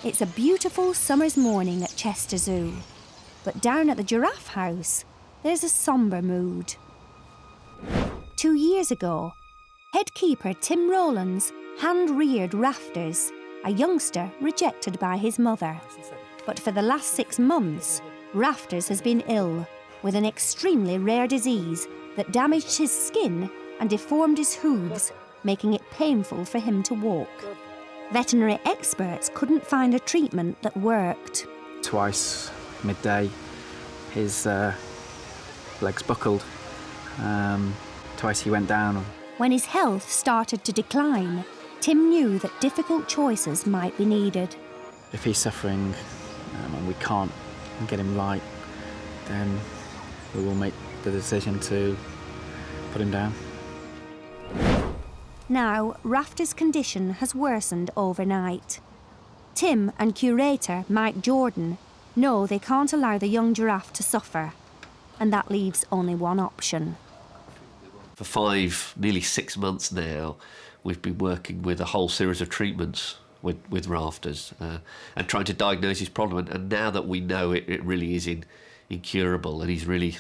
It's a beautiful summer's morning at Chester Zoo. But down at the giraffe house, there's a sombre mood. 2 years ago, head keeper Tim Rowlands hand-reared Rafters, a youngster rejected by his mother. But for the last 6 months, Rafters has been ill with an extremely rare disease that damaged his skin and deformed his hooves, making it painful for him to walk. Veterinary experts couldn't find a treatment that worked. Twice, midday, his legs buckled. Twice he went down. When his health started to decline, Tim knew that difficult choices might be needed. If he's suffering and we can't get him right, then we will make the decision to put him down. Now, Rafters' condition has worsened overnight. Tim and curator Mike Jordan know they can't allow the young giraffe to suffer, and that leaves only one option. For 5, nearly 6 months now, we've been working with a whole series of treatments with Rafters and trying to diagnose his problem. And now that we know it really is incurable, and he's really,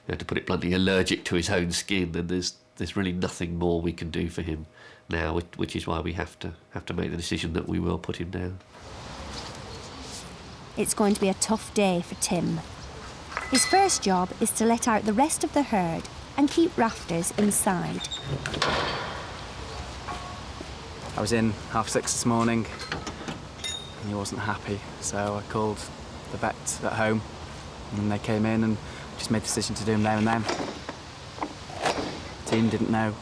to put it bluntly, allergic to his own skin, then there's really nothing more we can do for him now, which is why we have to make the decision that we will put him down. It's going to be a tough day for Tim. His first job is to let out the rest of the herd and keep Rafters inside. I was in 6:30 this morning and he wasn't happy, so I called the vet at home and they came in and just made the decision to do him there and then. The team didn't know,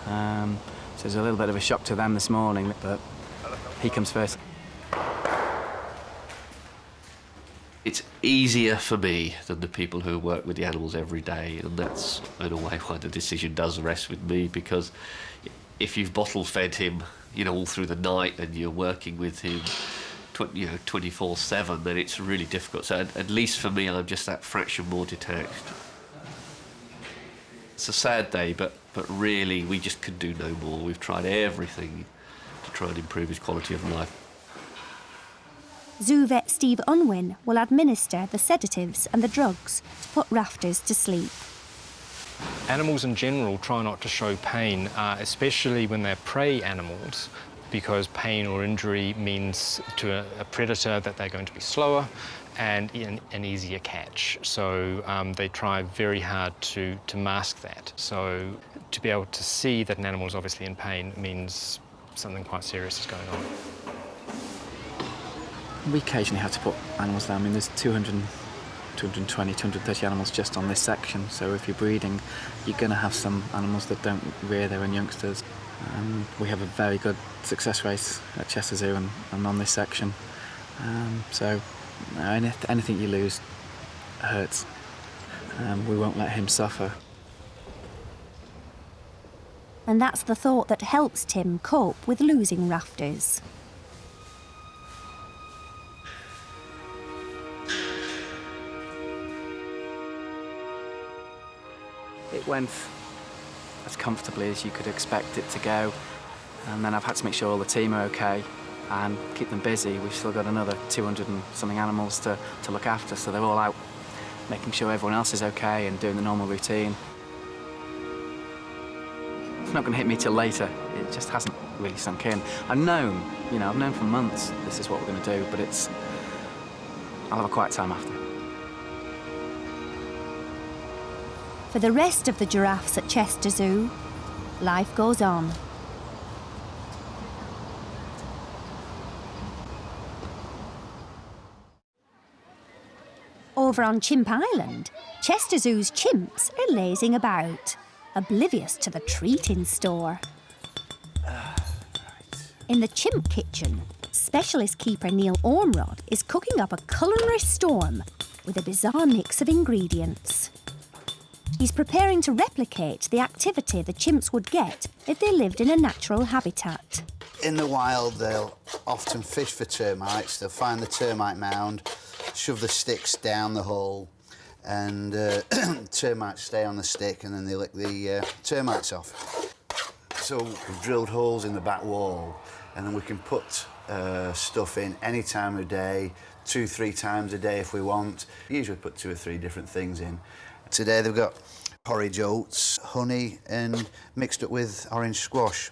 so it was a little bit of a shock to them this morning, but he comes first. It's easier for me than the people who work with the animals every day, and that's in a way why the decision does rest with me, because if you've bottle fed him, all through the night and you're working with him 24/7, then it's really difficult. So at least for me, I'm just that fraction more detached. It's a sad day, but really we just can do no more. We've tried everything to try and improve his quality of life. Zoo vet Steve Unwin will administer the sedatives and the drugs to put Rafters to sleep. Animals in general try not to show pain, especially when they're prey animals, because pain or injury means to a predator that they're going to be slower and an easier catch. So they try very hard to mask that. So to be able to see that an animal is obviously in pain means something quite serious is going on. We occasionally have to put animals down. I mean, there's 220, 230 animals just on this section, so if you're breeding, you're going to have some animals that don't rear their own youngsters. We have a very good success rate at Chester Zoo and on this section. So anything you lose hurts. We won't let him suffer. And that's the thought that helps Tim cope with losing Rafters. It went as comfortably as you could expect it to go, and then I've had to make sure all the team are okay and keep them busy. We've still got another 200 and something animals to look after, so they're all out making sure everyone else is okay and doing the normal routine. It's not going to hit me till later. It just hasn't really sunk in. I've known for months this is what we're going to do, but I'll have a quiet time after. For the rest of the giraffes at Chester Zoo, life goes on. Over on Chimp Island, Chester Zoo's chimps are lazing about, oblivious to the treat in store. In the chimp kitchen, specialist keeper Neil Ormrod is cooking up a culinary storm with a bizarre mix of ingredients. He's preparing to replicate the activity the chimps would get if they lived in a natural habitat. In the wild, they'll often fish for termites. They'll find the termite mound, shove the sticks down the hole, and termites stay on the stick, and then they lick the termites off. So we've drilled holes in the back wall, and then we can put stuff in any time of day, 2-3 times a day if we want. Usually put 2 or 3 different things in. Today they've got porridge oats, honey and mixed up with orange squash.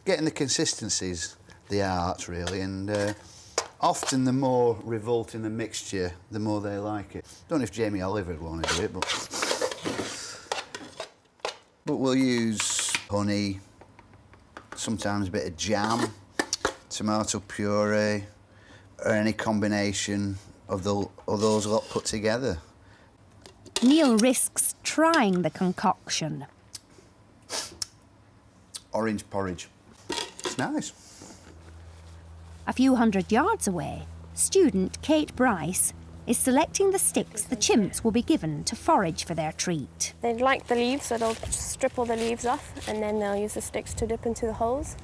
Getting the consistency's the art really, and often the more revolting the mixture, the more they like it. Don't know if Jamie Oliver would want to do it, but we'll use honey, sometimes a bit of jam, tomato puree, or any combination of those lot put together. Neil risks trying the concoction. Orange porridge. It's nice. A few hundred yards away, student Kate Bryce is selecting the sticks the chimps will be given to forage for their treat. They like the leaves, so they'll strip all the leaves off and then they'll use the sticks to dip into the holes.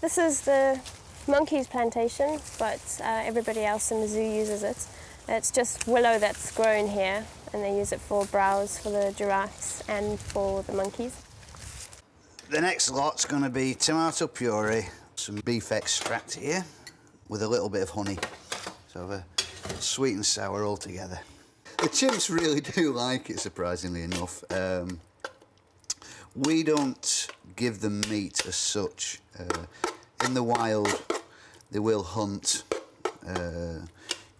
This is the monkey's plantation, but everybody else in the zoo uses it. It's just willow that's grown here, and they use it for browse for the giraffes and for the monkeys. The next lot's going to be tomato puree, some beef extract here, with a little bit of honey. So a sweet and sour all together. The chimps really do like it, surprisingly enough. We don't give them meat as such. In the wild, they will hunt,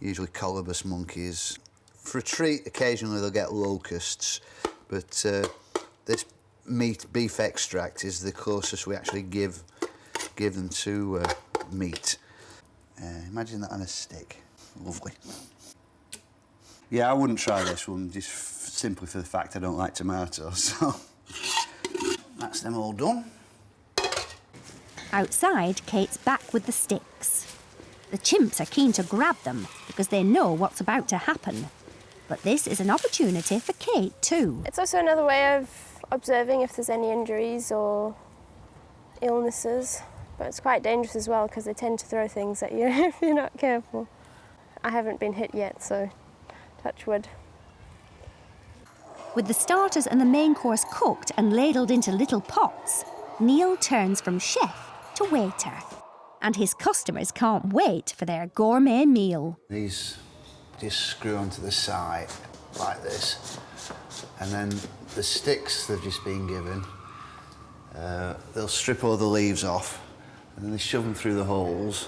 usually colobus monkeys. For a treat, occasionally they'll get locusts, but this beef extract is the closest we actually give them to meat. Imagine that on a stick. Lovely. Yeah, I wouldn't try this one, just simply for the fact I don't like tomatoes, so that's them all done. Outside, Kate's back with the sticks. The chimps are keen to grab them because they know what's about to happen. But this is an opportunity for Kate too. It's also another way of observing if there's any injuries or illnesses. But it's quite dangerous as well because they tend to throw things at you if you're not careful. I haven't been hit yet, so touch wood. With the starters and the main course cooked and ladled into little pots, Neil turns from chef to waiter. And his customers can't wait for their gourmet meal. These just screw onto the side like this. And then the sticks they've just been given, they'll strip all the leaves off and then they shove them through the holes.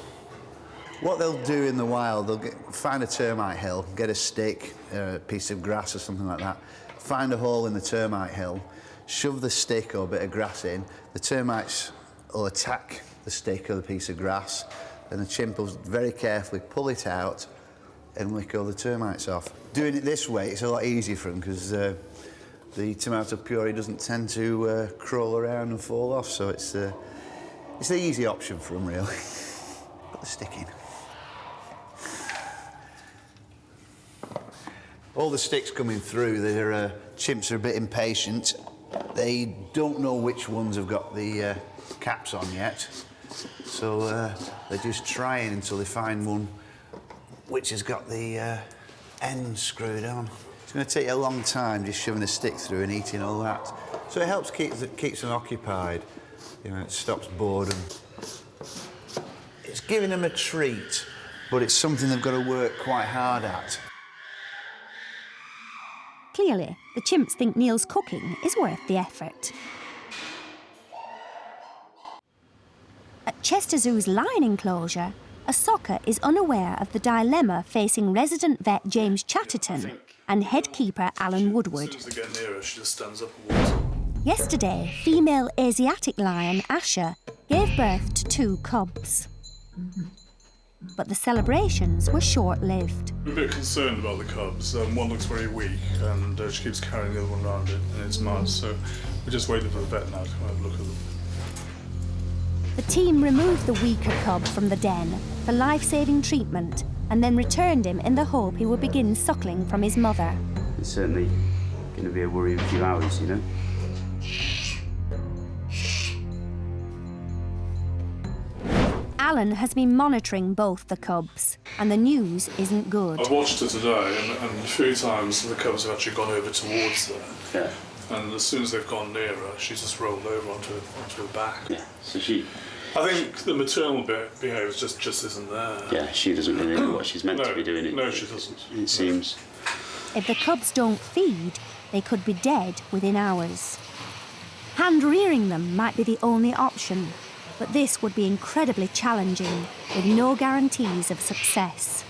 What they'll do in the wild, they'll find a termite hill, get a stick, a piece of grass or something like that, find a hole in the termite hill, shove the stick or a bit of grass in, the termites will attack the stick or the piece of grass, and the chimp will very carefully pull it out and lick all the termites off. Doing it this way, it's a lot easier for them because the tomato puree doesn't tend to crawl around and fall off, so it's the easy option for them, really. Put the stick in. All the sticks coming through, chimps are a bit impatient. They don't know which ones have got the caps on yet, so they're just trying until they find one which has got the end screwed on. It's going to take you a long time just shoving a stick through and eating all that. So it helps keeps them occupied. You know, it stops boredom. It's giving them a treat, but it's something they've got to work quite hard at. Clearly, the chimps think Neil's cooking is worth the effort. At Chester Zoo's lion enclosure, a soccer is unaware of the dilemma facing resident vet James Chatterton and head keeper Alan Woodward. As soon as they get nearer, she just stands up and walks. Yesterday, female Asiatic lion Asha gave birth to 2 cubs. But the celebrations were short-lived. We're a bit concerned about the cubs. One looks very weak and she keeps carrying the other one around it in its mouth, so we're just waiting for the vet now to come have a look at them. The team removed the weaker cub from the den for life-saving treatment and then returned him in the hope he would begin suckling from his mother. It's certainly going to be a worry of a few hours, you know. Alan has been monitoring both the cubs, and the news isn't good. I watched her today, and a few times the cubs have actually gone over towards her. Yeah. And as soon as they've gone nearer, she's just rolled over onto her back. Yeah. So she I think the maternal behaviour just isn't there. Yeah, she doesn't really know what she's meant to be doing. No, she doesn't. It seems. If the cubs don't feed, they could be dead within hours. Hand-rearing them might be the only option, but this would be incredibly challenging, with no guarantees of success.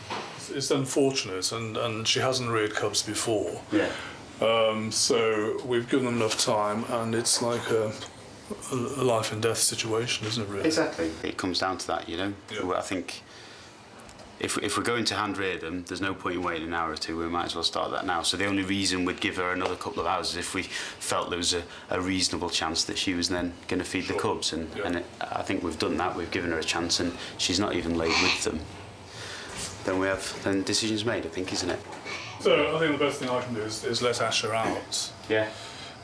It's unfortunate, and she hasn't reared cubs before. Yeah. So we've given them enough time, and it's like a life and death situation, isn't it, really? Exactly. It comes down to that, you know. Yeah. I think if we're going to hand rear them, there's no point in waiting an hour or two. We might as well start that now. So the only reason we'd give her another couple of hours is if we felt there was a reasonable chance that she was then going to feed the cubs. And I think we've done that. We've given her a chance, and she's not even laid with them. Then decisions made, I think, isn't it? So I think the best thing I can do is let Asha out. Yeah.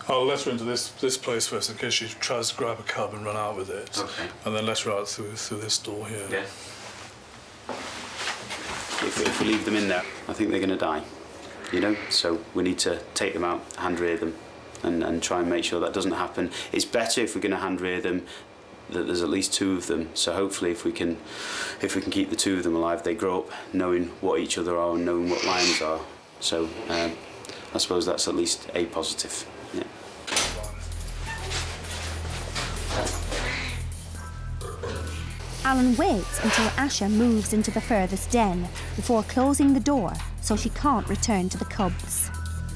I'll let her into this place first in case she tries to grab a cub and run out with it. Okay. And then let her out through this door here. Yeah. If we leave them in there, I think they're going to die, you know? So we need to take them out, hand rear them, and try and make sure that doesn't happen. It's better if we're going to hand rear them that there's at least two of them. So hopefully if we can keep the two of them alive, they grow up knowing what each other are and knowing what lions are. So I suppose that's at least a positive. Yeah. Alan waits until Asha moves into the furthest den before closing the door so she can't return to the cubs.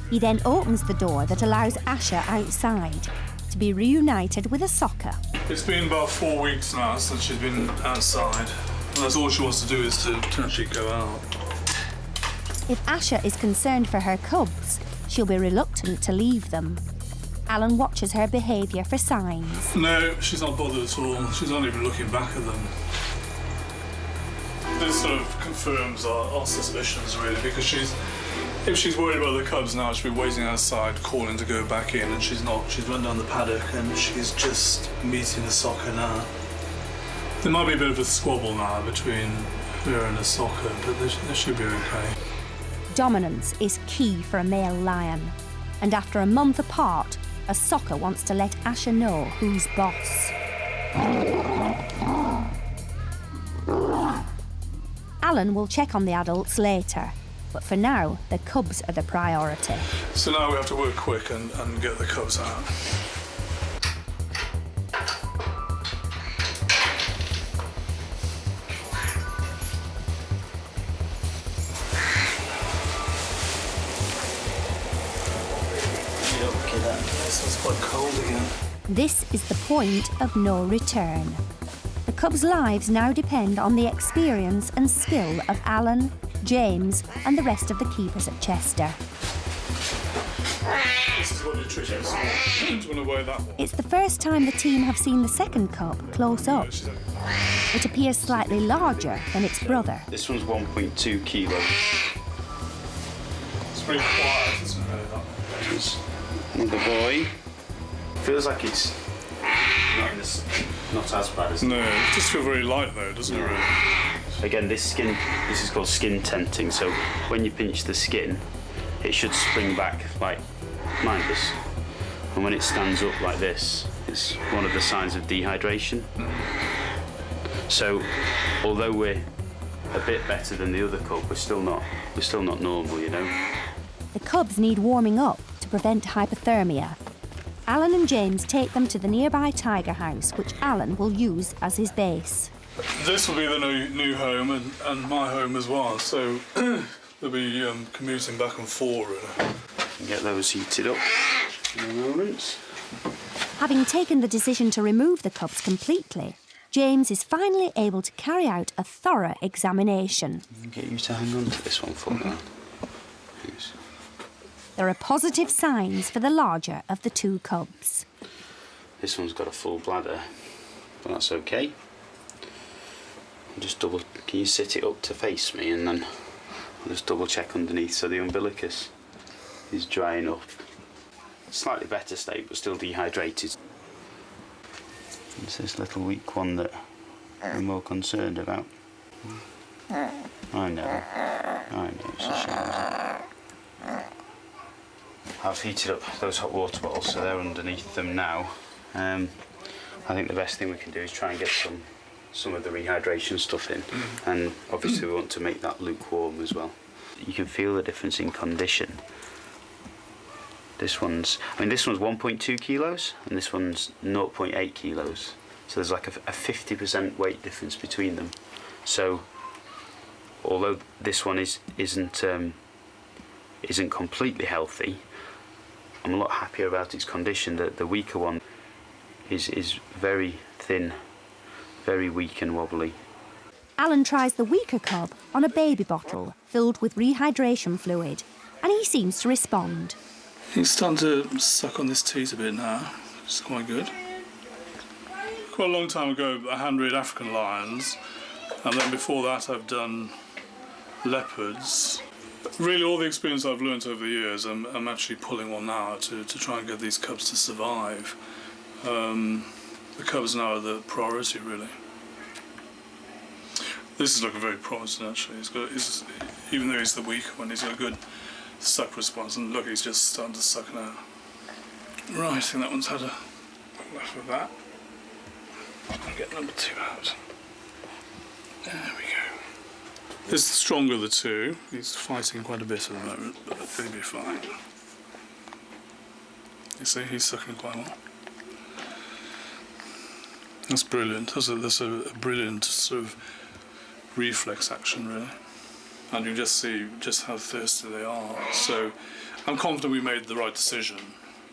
He then opens the door that allows Asha outside to be reunited with a socker. It's been about 4 weeks now since she's been outside, and that's all she wants to do is to actually go out. If Asha is concerned for her cubs, she'll be reluctant to leave them. Alan watches her behaviour for signs. No, she's not bothered at all. She's not even looking back at them. This sort of confirms our suspicions, really, because if she's worried about the cubs now, she'll be waiting outside, calling to go back in, and she's not. She's run down the paddock, and she's just meeting the socker now. There might be a bit of a squabble now between her and the socker, but they should be okay. Dominance is key for a male lion, and after a month apart, a socker wants to let Asha know who's boss. Alan will check on the adults later, but for now, the cubs are the priority. So now we have to work quick and get the cubs out. It's quite cold again. This is the point of no return. The cubs' lives now depend on the experience and skill of Alan, James, and the rest of the keepers at Chester. This is what nutrition is for. Do you want to weigh that one? It's the first time the team have seen the second cub close up. It appears slightly larger than its brother. This one's 1.2 kilos. It's very quiet, isn't it, really, that? There's another boy. Feels like it's not as bad as. No, it just feels very light though, doesn't it, really? Again, this is called skin tenting. So when you pinch the skin, it should spring back like this. And when it stands up like this, it's one of the signs of dehydration. So although we're a bit better than the other cub, we're still not normal, you know. The cubs need warming up to prevent hypothermia. Alan and James take them to the nearby tiger house, which Alan will use as his base. This will be the new home and my home as well, so they'll be commuting back and forth, really. Get those heated up in a moment. Having taken the decision to remove the cubs completely, James is finally able to carry out a thorough examination. Get you to hang on to this one for me. Thanks. There are positive signs for the larger of the two cubs. This one's got a full bladder, but that's okay. Just can you sit it up to face me, and then I'll just double check underneath. So the umbilicus is drying up. Slightly better state, but still dehydrated. It's this little weak one that I'm more concerned about. I know, it's a shame. I've heated up those hot water bottles, so they're underneath them now. I think the best thing we can do is try and get some some of the rehydration stuff in, and obviously we want to make that lukewarm as well. You can feel the difference in condition. This one's 1.2 kilos and this one's 0.8 kilos. So there's like a 50% weight difference between them. So although this one isn't completely healthy, I'm a lot happier about its condition. The weaker one is very thin, very weak and wobbly. Alan tries the weaker cub on a baby bottle filled with rehydration fluid, and he seems to respond. He's starting to suck on this teat a bit now. It's quite good. Quite a long time ago, I hand-reared African lions, and then before that I've done leopards. Really, all the experience I've learnt over the years, I'm actually pulling on now to try and get these cubs to survive. The cubs now are the priority, really. This is looking very promising, actually. Even though he's the weaker one, he's got a good suck response, and look, he's just starting to suck now. Right, I think that one's had enough of that. I'll get number 2 out. There we go. This is the stronger of the two. He's fighting quite a bit at the moment, but he'll be fine. You see, he's sucking quite well. That's brilliant. That's a brilliant sort of reflex action, really. And you just see just how thirsty they are. So I'm confident we made the right decision.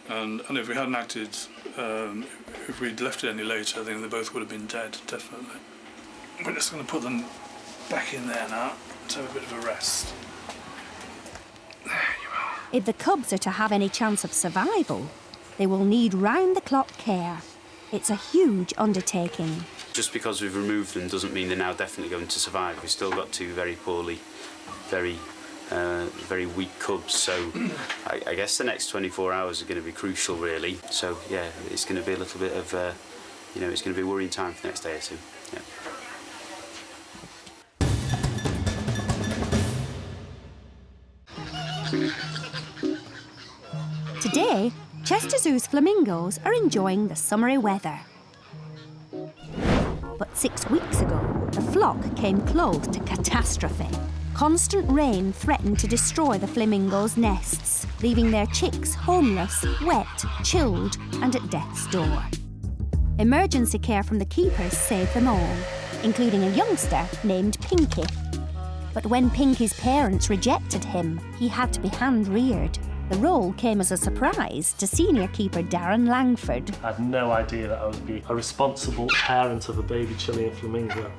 And if we hadn't acted, if we'd left it any later, I think they both would have been dead, definitely. We're just going to put them back in there now to have a bit of a rest. There you are. If the cubs are to have any chance of survival, they will need round-the-clock care. It's a huge undertaking. Just because we've removed them doesn't mean they're now definitely going to survive. We've still got 2 very poorly, very weak cubs. So I guess the next 24 hours are going to be crucial, really. So yeah, it's going to be a little bit of, it's going to be a worrying time for the next day or 2. Yeah. Today, Chester Zoo's flamingos are enjoying the summery weather. But 6 weeks ago, the flock came close to catastrophe. Constant rain threatened to destroy the flamingos' nests, leaving their chicks homeless, wet, chilled, and at death's door. Emergency care from the keepers saved them all, including a youngster named Pinky. But when Pinky's parents rejected him, he had to be hand-reared. The role came as a surprise to senior keeper Darren Langford. I had no idea that I would be a responsible parent of a baby Chilean flamingo.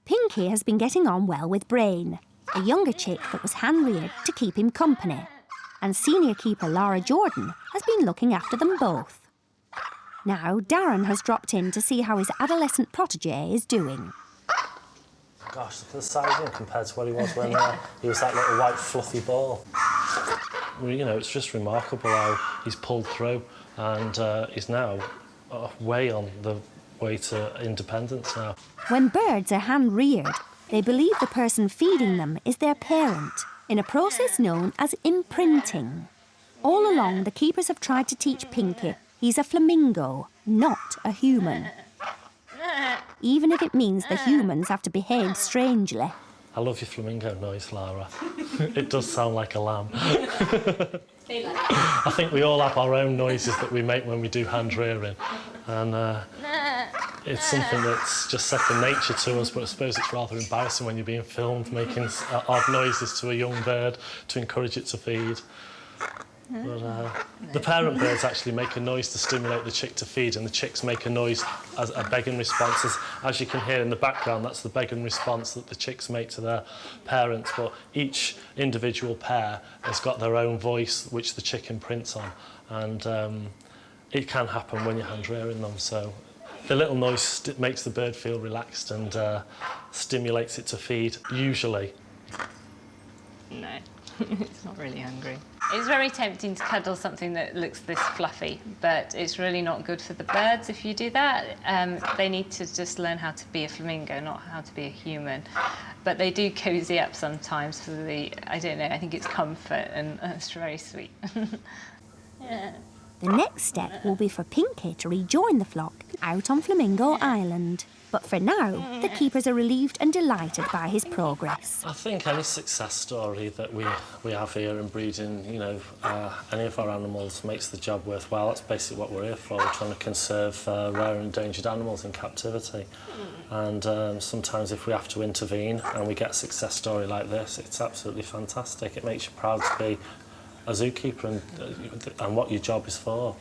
Pinky has been getting on well with Brain, a younger chick that was hand-reared to keep him company. And senior keeper Lara Jordan has been looking after them both. Now, Darren has dropped in to see how his adolescent protégé is doing. Gosh, look at the size of him compared to what he was when he was that little white fluffy ball. Well, it's just remarkable how he's pulled through, and he's now way on the way to independence now. When birds are hand-reared, they believe the person feeding them is their parent, in a process known as imprinting. All along, the keepers have tried to teach Pinky he's a flamingo, not a human. Even if it means the humans have to behave strangely. I love your flamingo noise, Lara. It does sound like a lamb. I think we all have our own noises that we make when we do hand rearing. And it's something that's just second nature to us, but I suppose it's rather embarrassing when you're being filmed making odd noises to a young bird to encourage it to feed. But the parent birds actually make a noise to stimulate the chick to feed, and the chicks make a noise as a begging response. As you can hear in the background, that's the begging response that the chicks make to their parents. But each individual pair has got their own voice, which the chick imprints on. And it can happen when you're hand rearing them. So the little noise makes the bird feel relaxed and stimulates it to feed, usually. No, it's not really hungry. It's very tempting to cuddle something that looks this fluffy, but it's really not good for the birds if you do that. They need to just learn how to be a flamingo, not how to be a human. But they do cozy up sometimes for the, I don't know, I think it's comfort, and it's very sweet. Yeah. The The next step will be for Pinky to rejoin the flock out on Flamingo Island. But for now, the keepers are relieved and delighted by his progress. I think any success story that we have here in breeding, you know, any of our animals makes the job worthwhile. That's basically what we're here for. We're trying to conserve rare and endangered animals in captivity. And sometimes if we have to intervene and we get a success story like this, it's absolutely fantastic. It makes you proud to be a zookeeper and what your job is for.